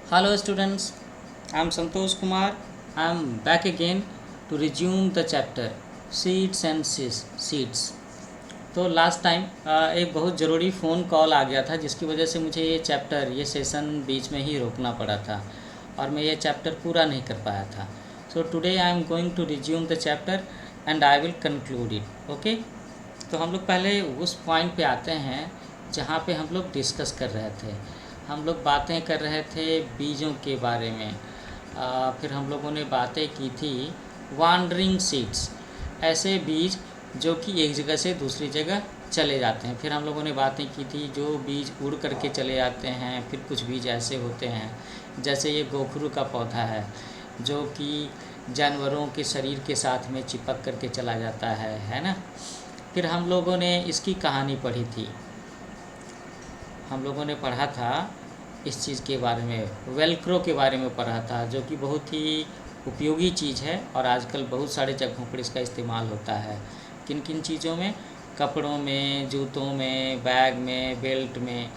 Hello students, I am Santosh Kumar. I am back again to resume the chapter Seeds and Seeds. तो last time एक बहुत ज़रूरी phone call आ गया था जिसकी वजह से मुझे ये सेशन बीच में ही रोकना पड़ा था और मैं ये चैप्टर पूरा नहीं कर पाया था. So today I am going to resume the chapter and I will conclude it. Okay, तो हम लोग पहले उस पॉइंट पे आते हैं जहाँ पे हम लोग डिस्कस कर रहे थे. हम लोग बातें कर रहे थे बीजों के बारे में. फिर हम लोगों ने बातें की थी वांडरिंग सीड्स, ऐसे बीज जो कि एक जगह से दूसरी जगह चले जाते हैं. फिर हम लोगों ने बातें की थी जो बीज उड़ करके चले जाते हैं. फिर कुछ बीज ऐसे होते हैं जैसे ये गोखरू का पौधा है जो कि जानवरों के शरीर के साथ में चिपक करके चला जाता है ना. फिर हम लोगों ने इसकी कहानी पढ़ी थी. हम लोगों ने पढ़ा था इस चीज़ के बारे में, वेलक्रो के बारे में पढ़ा था, जो कि बहुत ही उपयोगी चीज़ है और आजकल बहुत सारे जगहों पर इसका इस्तेमाल होता है. किन किन चीज़ों में? कपड़ों में, जूतों में, बैग में, बेल्ट में.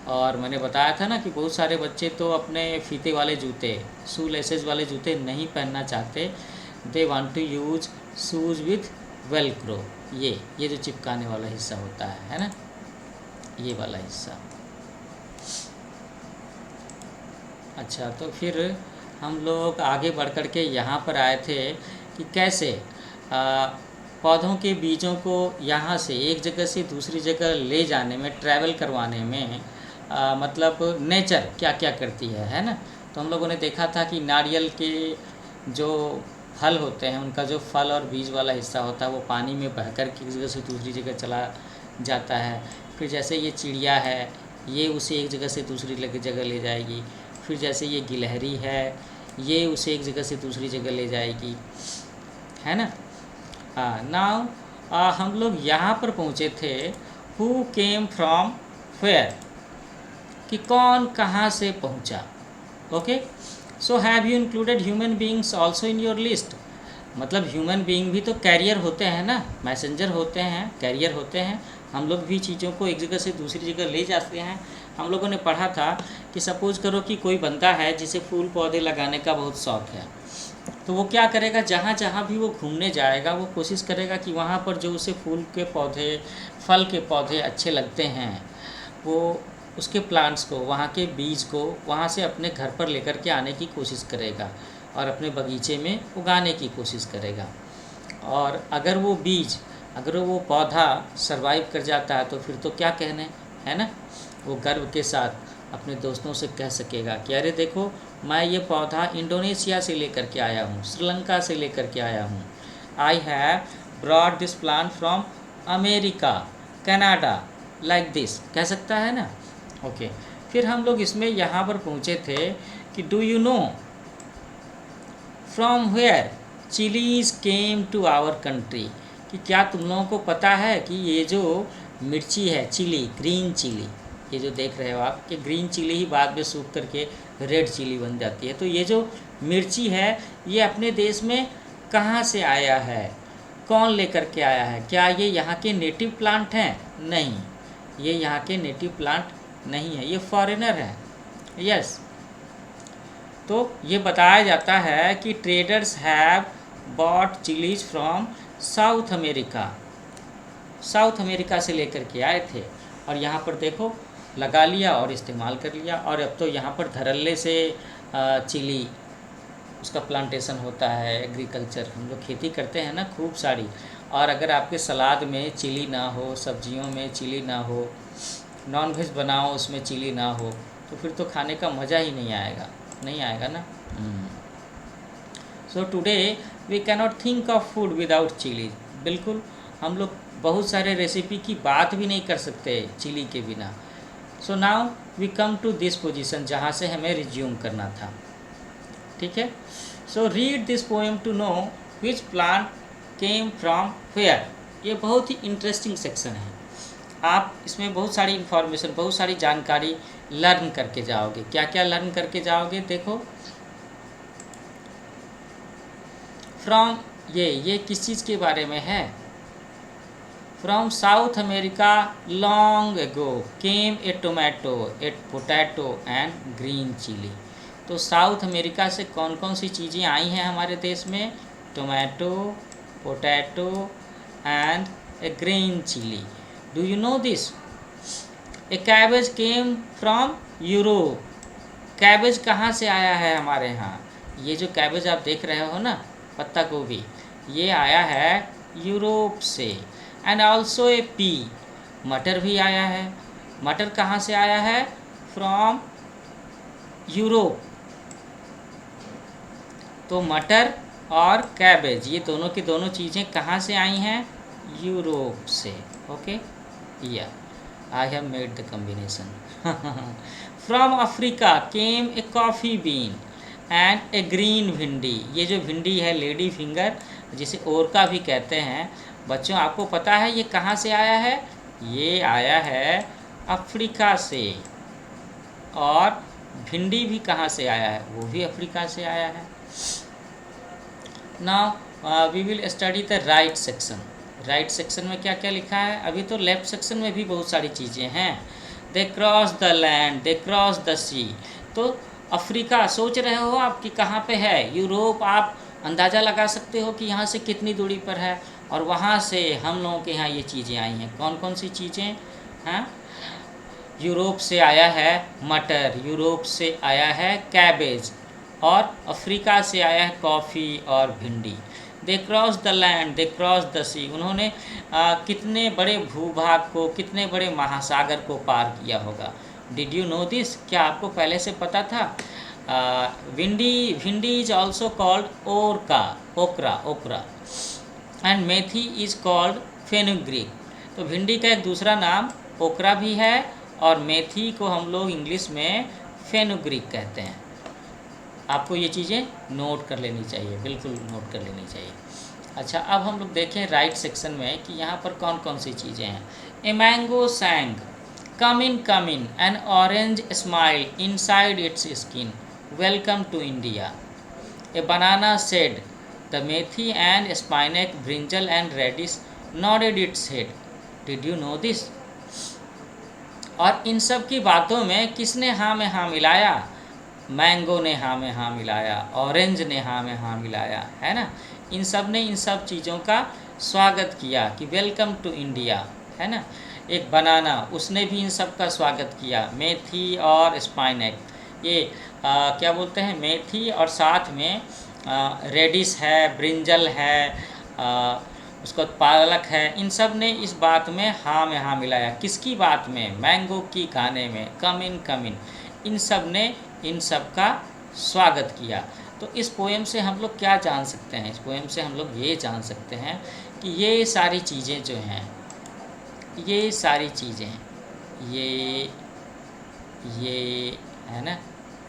और मैंने बताया था ना कि बहुत सारे बच्चे तो अपने फीते वाले जूते, शू लेसेस वाले जूते नहीं पहनना चाहते. They want to use shoes with velcro. ये जो चिपकाने वाला हिस्सा होता है ना, ये वाला हिस्सा. अच्छा, तो फिर हम लोग आगे बढ़ कर के यहाँ पर आए थे कि कैसे पौधों के बीजों को यहाँ से एक जगह से दूसरी जगह ले जाने में, ट्रैवल करवाने में मतलब नेचर क्या क्या करती है ना. तो हम लोगों ने देखा था कि नारियल के जो फल होते हैं, उनका जो फल और बीज वाला हिस्सा होता है वो पानी में बह कर के एक जगह से दूसरी जगह चला जाता है. फिर जैसे ये चिड़िया है, ये उसे एक जगह से दूसरी जगह ले जाएगी. फिर जैसे ये गिलहरी है, ये उसे एक जगह से दूसरी जगह ले जाएगी, है ना. नाउ हम लोग यहाँ पर पहुँचे थे हु केम फ्रॉम वेयर, कि कौन कहाँ से पहुँचा. Okay, so have you included human beings also in your list. मतलब ह्यूमन बीइंग भी तो कैरियर होते हैं ना, मैसेंजर होते हैं, कैरियर होते हैं. हम लोग भी चीज़ों को एक जगह से दूसरी जगह ले जाते हैं. हम लोगों ने पढ़ा था कि सपोज़ करो कि कोई बंदा है जिसे फूल पौधे लगाने का बहुत शौक़ है, तो वो क्या करेगा, जहाँ जहाँ भी वो घूमने जाएगा वो कोशिश करेगा कि वहाँ पर जो उसे फूल के पौधे, फल के पौधे अच्छे लगते हैं, वो उसके प्लांट्स को, वहाँ के बीज को वहाँ से अपने घर पर लेकर के आने की कोशिश करेगा और अपने बगीचे में उगाने की कोशिश करेगा. और अगर वो पौधा सरवाइव कर जाता है तो फिर तो क्या कहने, है ना. वो गर्व के साथ अपने दोस्तों से कह सकेगा कि अरे देखो, मैं ये पौधा इंडोनेशिया से लेकर के आया हूँ, श्रीलंका से लेकर के आया हूँ. I have brought this plant from America, Canada, like this, कह सकता है ना. ओके, फिर हम लोग इसमें यहाँ पर पहुँचे थे कि do you know from where chillies came to our country, कि क्या तुम लोगों को पता है कि ये जो मिर्ची है, चिली, ग्रीन चिली, ये जो देख रहे हो आप, कि ग्रीन चिली ही बाद में सूख करके रेड चिली बन जाती है. तो ये जो मिर्ची है ये अपने देश में कहाँ से आया है, कौन लेकर के आया है? क्या ये यहाँ के नेटिव प्लांट हैं? नहीं, ये यहाँ के नेटिव प्लांट नहीं है, ये फॉरेनर है. यस, तो ये बताया जाता है कि traders have bought chillies from south America, south America से लेकर के आए थे और यहाँ पर देखो लगा लिया और इस्तेमाल कर लिया. और अब तो यहाँ पर धरल्ले से चिली, उसका प्लांटेशन होता है, एग्रीकल्चर, हम लोग खेती करते हैं ना खूब सारी. और अगर आपके सलाद में चिली ना हो, सब्जियों में चिली ना हो, नॉन वेज बनाओ उसमें चिली ना हो, तो फिर तो खाने का मज़ा ही नहीं आएगा ना. So today we cannot think of food without chilli. बिल्कुल, हम लोग बहुत सारे रेसिपी की बात भी नहीं कर सकते चिली के बिना. So now we come to this position जहाँ से हमें रिज्यूम करना था. ठीक है, so read this poem to know which plant came from where. ये बहुत ही इंटरेस्टिंग सेक्शन है. आप इसमें बहुत सारी इन्फॉर्मेशन, बहुत सारी जानकारी लर्न करके जाओगे. क्या क्या लर्न करके जाओगे? देखो, फ्रॉम, ये किस चीज़ के बारे में है? From south America long ago came a tomato, a potato and green chilli. तो साउथ अमेरिका से कौन कौन सी चीज़ें आई हैं हमारे देश में? Tomato, potato and a green chilli. Do you know this? A cabbage came from Europe. Cabbage कहाँ से आया है हमारे यहाँ? ये जो कैबेज आप देख रहे हो ना, पत्ता गोभी, ये आया है यूरोप से। एंड ऑल्सो ए पी, मटर भी आया है। मटर कहाँ से आया है? From Europe. तो मटर और कैबेज, ये दोनों की दोनों चीज़ें कहाँ से आई हैं? यूरोप से। ओके, या I have made the combination. From Africa came A coffee been and a green भिंडी। ये जो भिंडी है, लेडी फिंगर, जिसे ओरका भी कहते हैं, बच्चों आपको पता है ये कहाँ से आया है? ये आया है अफ्रीका से। और भिंडी भी कहाँ से आया है? वो भी अफ्रीका से आया है। Now we will study the right section. Right section में क्या क्या लिखा है? अभी तो लेफ्ट सेक्शन में भी बहुत सारी चीज़ें हैं। They cross the land, they cross the sea. तो अफ्रीका सोच रहे हो आप कि कहाँ पे है? यूरोप आप अंदाज़ा लगा सकते हो कि यहाँ से कितनी दूरी पर है, और वहाँ से हम लोगों के यहाँ ये चीज़ें आई हैं। कौन कौन सी चीज़ें हैं? यूरोप से आया है मटर, यूरोप से आया है कैबेज, और अफ्रीका से आया है कॉफ़ी और भिंडी। They cross the land, they cross the sea. उन्होंने कितने बड़े भूभाग को, कितने बड़े महासागर को पार किया होगा। Did you know this? क्या आपको पहले से पता था? भिंडी इज ऑल्सो कॉल्ड ओकरा and methi is called fenugreek. तो भिंडी का एक दूसरा नाम ओकरा भी है, और मेथी को हम लोग इंग्लिश में फेनुग्रीक कहते हैं। आपको ये चीज़ें नोट कर लेनी चाहिए, बिल्कुल नोट कर लेनी चाहिए। अच्छा, अब हम लोग देखें राइट सेक्शन में कि यहाँ पर कौन कौन सी चीज़ें हैं। A mango sang, come in an orange smile inside its skin, welcome to India. A banana said, the methi and spinach, brinjal and radish nodded its head. Did you know this? और इन सब की बातों में किसने हाँ में हाँ मिलाया? मैंगो ने हाँ में हाँ मिलाया, ऑरेंज ने हाँ में हाँ मिलाया, है ना। इन सब ने इन सब चीज़ों का स्वागत किया कि वेलकम टू इंडिया, है ना। एक बनाना, उसने भी इन सब का स्वागत किया। मेथी और स्पाइनेक, ये क्या बोलते हैं, मेथी, और साथ में रेडिश है, ब्रिंजल है, उसके बाद पालक है। इन सब ने इस बात में हाँ मिलाया। किसकी बात में? मैंगो की गाने में, कम इन। इन सब ने इन सब का स्वागत किया। तो इस पोएम से हम लोग क्या जान सकते हैं? इस पोएम से हम लोग ये जान सकते हैं कि ये सारी चीज़ें जो हैं, ये सारी चीज़ें, ये है ना,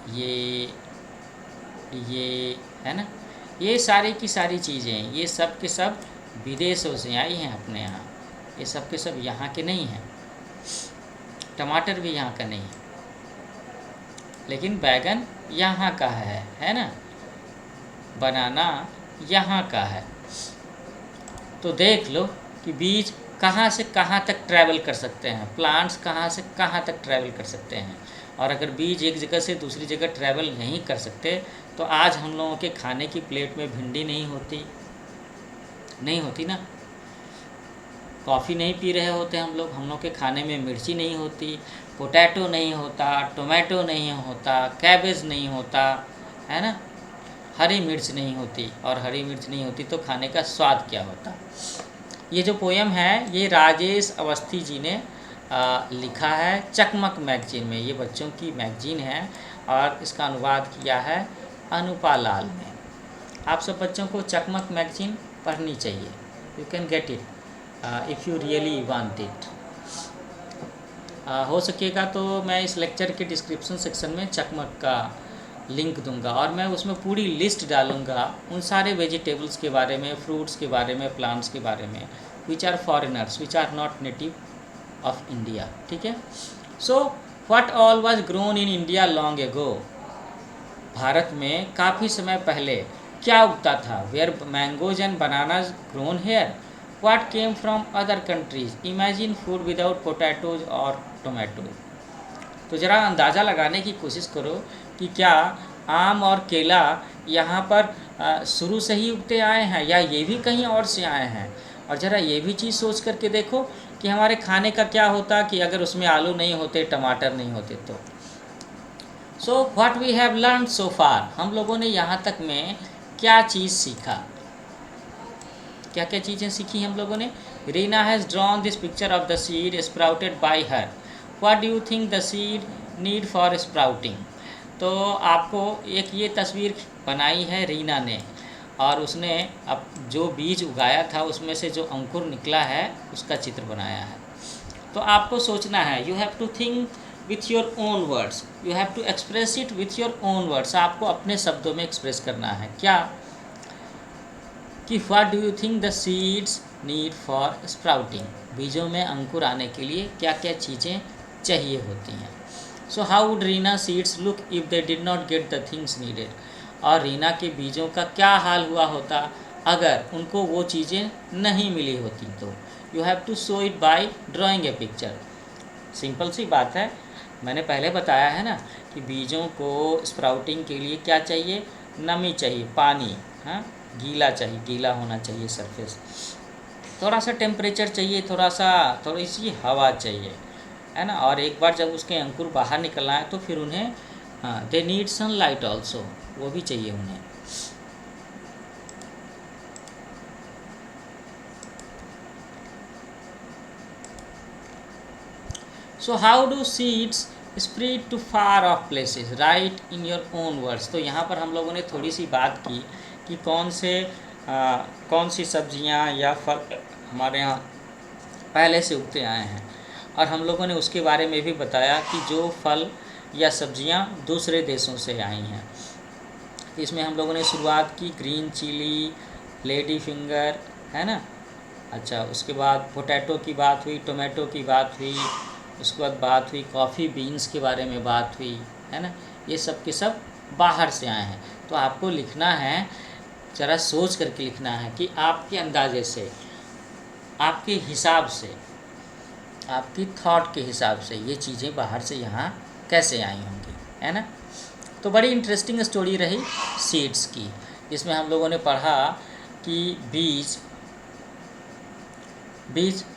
ये है ना, ये सारी की सारी चीज़ें, ये सब के सब विदेशों से आई हैं अपने यहाँ। ये सब के सब यहाँ के नहीं हैं। टमाटर भी यहाँ का नहीं है, लेकिन बैगन यहाँ का है ना। बनाना यहाँ का है। तो देख लो कि बीज कहाँ से कहाँ तक ट्रैवल कर सकते हैं, प्लांट्स कहाँ से कहाँ तक ट्रैवल कर सकते हैं। और अगर बीज एक जगह से दूसरी जगह ट्रैवल नहीं कर सकते तो आज हम लोगों के खाने की प्लेट में भिंडी नहीं होती ना। कॉफ़ी नहीं पी रहे होते हम लोग के खाने में मिर्ची नहीं होती, पोटैटो नहीं होता, टोमेटो नहीं होता, कैबेज नहीं होता, है ना। हरी मिर्च नहीं होती, और हरी मिर्च नहीं होती तो खाने का स्वाद क्या होता। ये जो पोएम है ये राजेश अवस्थी जी ने लिखा है चकमक मैगजीन में। ये बच्चों की मैगजीन है और इसका अनुवाद किया है अनुपा लाल ने। आप सब बच्चों को चकमक मैगजीन पढ़नी चाहिए। You can get it if you really want it. हो सकेगा तो मैं इस लेक्चर के डिस्क्रिप्शन सेक्शन में चकमक का लिंक दूंगा, और मैं उसमें पूरी लिस्ट डालूंगा उन सारे वेजिटेबल्स के बारे में, फ्रूट्स के बारे में, प्लांट्स के बारे में, which are foreigners, which are not native of India. ठीक है। So what all was grown in India long ago. Bharat में काफ़ी समय पहले क्या उगता था? Where mangoes and bananas grown here. What came from other countries. Imagine food without potatoes और टोमेटो। तो ज़रा अंदाज़ा लगाने की कोशिश करो कि क्या आम और केला यहाँ पर शुरू से ही उगते आए हैं या ये भी कहीं और से आए हैं? और ज़रा ये भी चीज़ सोच करके देखो कि हमारे खाने का क्या होता कि अगर उसमें आलू नहीं होते, टमाटर नहीं होते तो। So what we have learn so far, हम लोगों ने यहाँ तक में क्या चीज़ सीखा, क्या क्या चीज़ें सीखी हम लोगों ने? Reena has drawn this picture of the seed sprouted bye her. What do you think the seed need for sprouting? तो आपको एक ये तस्वीर बनाई है रीना ने, और उसने अब जो बीज उगाया था उसमें से जो अंकुर निकला है उसका चित्र बनाया है। तो आपको सोचना है, you have to think with your own words, you have to express it with your own words. आपको अपने शब्दों में एक्सप्रेस करना है क्या कि what do you think the seeds need for sprouting, बीजों में अंकुर आने के लिए क्या क्या चीज़ें चाहिए होती हैं। So how would Reena seeds look if they did not get the things needed, और रीना के बीजों का क्या हाल हुआ होता अगर उनको वो चीज़ें नहीं मिली होती। तो you have to show it by drawing a picture. Simple सी बात है, मैंने पहले बताया है ना कि बीजों को स्प्राउटिंग के लिए क्या चाहिए? नमी चाहिए, पानी, हाँ, गीला चाहिए, गीला होना चाहिए सरफेस, थोड़ा सा टेम्परेचर चाहिए, थोड़ी सी हवा चाहिए, है ना। और एक बार जब उसके अंकुर बाहर निकलना है तो फिर उन्हें, हाँ, दे नीड सनलाइट ऑल्सो, वो भी चाहिए उन्हें। So how do seeds spread to far off places, write in your own words. तो यहाँ पर हम लोगों ने थोड़ी सी बात की कि कौन सी सब्जियाँ या फल हमारे यहाँ पहले से उगते आए हैं, और हम लोगों ने उसके बारे में भी बताया कि जो फल या सब्जियां दूसरे देशों से आई हैं। इसमें हम लोगों ने शुरुआत की ग्रीन चिली, लेडी फिंगर, है ना। अच्छा, उसके बाद पोटैटो की बात हुई, टोमेटो की बात हुई, उसके बाद बात हुई कॉफ़ी बीन्स के बारे में बात हुई, है ना। ये सब के सब बाहर से आए हैं। तो आपको लिखना है, ज़रा सोच करके लिखना है कि आपके अंदाजे से, आपके हिसाब से, आपकी थॉट के हिसाब से ये चीज़ें बाहर से यहाँ कैसे आई होंगी, है ना। तो बड़ी इंटरेस्टिंग स्टोरी रही सीड्स की, जिसमें हम लोगों ने पढ़ा कि बीज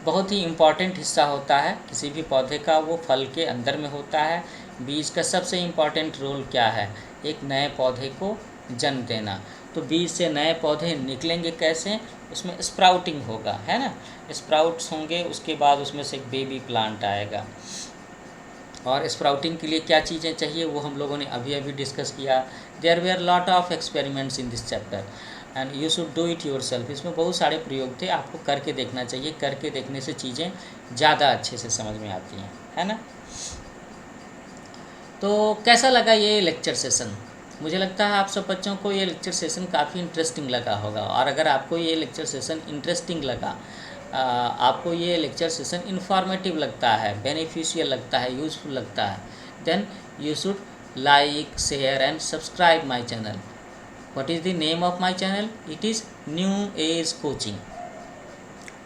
बहुत ही इम्पॉर्टेंट हिस्सा होता है किसी भी पौधे का, वो फल के अंदर में होता है। बीज का सबसे इम्पॉर्टेंट रोल क्या है? एक नए पौधे को जन्म देना। तो बीज से नए पौधे निकलेंगे कैसे? उसमें स्प्राउटिंग होगा, है ना। स्प्राउट्स होंगे, उसके बाद उसमें से एक बेबी प्लांट आएगा। और स्प्राउटिंग के लिए क्या चीज़ें चाहिए वो हम लोगों ने अभी अभी डिस्कस किया। There were lot of experiments in this chapter and you should do it yourself. इसमें बहुत सारे प्रयोग थे, आपको करके देखना चाहिए। करके देखने से चीज़ें ज़्यादा अच्छे से समझ में आती हैं, है ना। तो कैसा लगा ये लेक्चर सेशन? मुझे लगता है आप सब बच्चों को ये लेक्चर सेशन काफ़ी इंटरेस्टिंग लगा होगा। और अगर आपको ये लेक्चर सेशन इंटरेस्टिंग लगा, आपको ये लेक्चर सेशन इन्फॉर्मेटिव लगता है, बेनिफिशियल लगता है, यूज़फुल लगता है, then you should like, share and subscribe my channel. What is the name of my channel? It is New Age Coaching.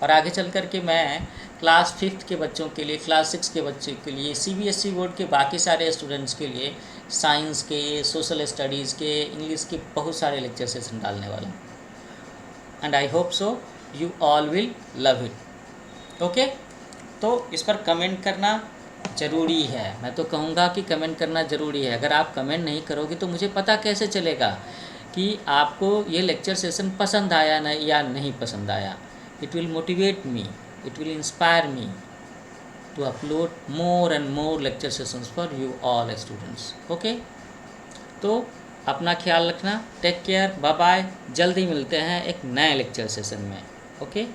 और आगे चल कर के मैं क्लास 5th के बच्चों के लिए, क्लास 6 के बच्चों के लिए, CBSE बोर्ड के बाकी सारे स्टूडेंट्स के लिए साइंस के, सोशल स्टडीज़ के, इंग्लिश के बहुत सारे लेक्चर सेशन डालने वाला हूँ। And I hope so you all will love it. Okay, तो इस पर कमेंट करना ज़रूरी है। मैं तो कहूँगा कि कमेंट करना ज़रूरी है। अगर आप कमेंट नहीं करोगे तो मुझे पता कैसे चलेगा कि आपको ये लेक्चर सेशन पसंद आया न या नहीं पसंद आया। It will motivate me, it will inspire me to upload more and more lecture sessions for you all students. Okay, तो अपना ख्याल रखना, टेक केयर, बाय बाय। जल्दी मिलते हैं एक नए लेक्चर सेशन में। ओके।